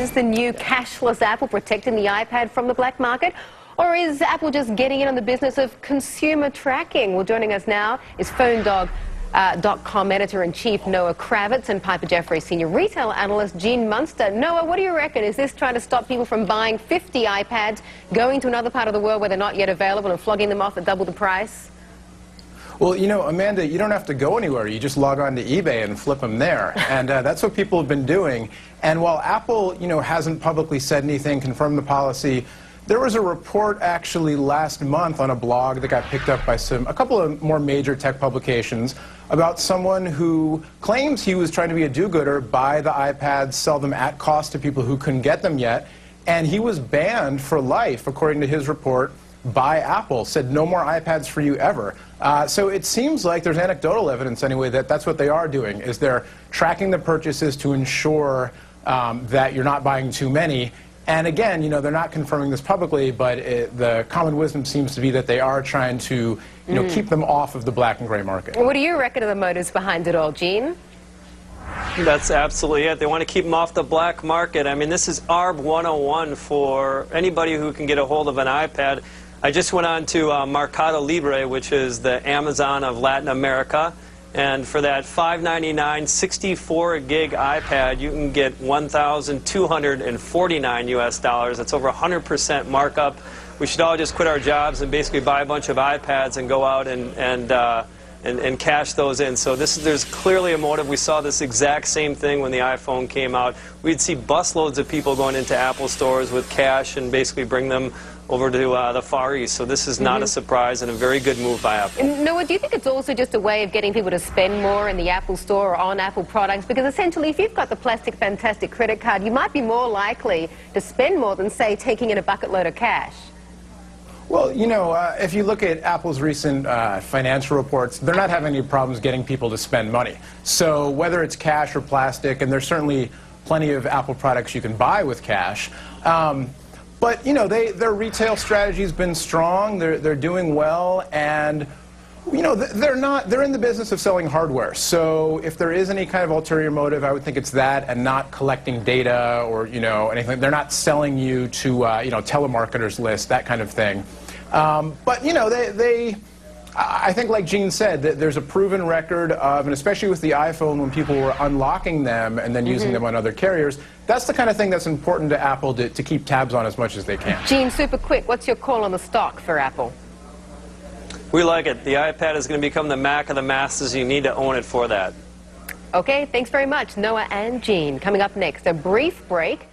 Is the new cashless Apple protecting the iPad from the black market? Or is Apple just getting in on the business of consumer tracking? Well, joining us now is PhoneDog.com editor-in-chief Noah Kravitz and Piper Jaffray senior retail analyst Gene Munster. Noah, what do you reckon? Is this trying to stop people from buying 50 iPads, going to another part of the world where they're not yet available and flogging them off at double the price? Well, you know, Amanda, you don't have to go anywhere. You just log on to eBay and flip them there. And that's what people have been doing. And while Apple, you know, hasn't publicly said anything, confirmed the policy, there was a report actually last month on a blog that got picked up by a couple of more major tech publications about someone who claims he was trying to be a do-gooder, buy the iPads, sell them at cost to people who couldn't get them yet. And he was banned for life, according to his report, by Apple, said no more iPads for you ever. So it seems like there's anecdotal evidence anyway that that's what they are doing, is they're tracking the purchases to ensure that you're not buying too many. And again, you know, they're not confirming this publicly, but the common wisdom seems to be that they are trying to, you know, keep them off of the black and gray market. What do you reckon of the motives behind it all, Gene? That's absolutely it. They want to keep them off the black market. I mean, this is ARB 101 for anybody who can get a hold of an iPad. I just went on to Mercado Libre, which is the Amazon of Latin America, and for that $599 64 gig iPad, you can get $1,249 US. That's over 100% markup. We should all just quit our jobs and basically buy a bunch of iPads and go out and cash those in. So there's clearly a motive. We saw this exact same thing when the iPhone came out. We'd see busloads of people going into Apple stores with cash and basically bring them over to the Far East. So this is not a surprise and a very good move by Apple. Noah, do you think it's also just a way of getting people to spend more in the Apple Store or on Apple products? Because essentially, if you've got the plastic fantastic credit card, you might be more likely to spend more than, say, taking in a bucket load of cash. Well, you know, if you look at Apple's recent financial reports, they're not having any problems getting people to spend money. So whether it's cash or plastic, and there's certainly plenty of Apple products you can buy with cash, but, you know, their retail strategy has been strong. They're doing well, and, you know, they're in the business of selling hardware. So if there is any kind of ulterior motive, I would think it's that and not collecting data or, you know, anything. They're not selling you to, you know, telemarketers list, that kind of thing. But, you know, I think, like Gene said, that there's a proven record of, and especially with the iPhone, when people were unlocking them and then using them on other carriers, that's the kind of thing that's important to Apple to keep tabs on as much as they can. Gene, super quick, what's your call on the stock for Apple? We like it. The iPad is going to become the Mac of the masses. You need to own it for that. Okay, thanks very much, Noah and Gene. Coming up next, a brief break.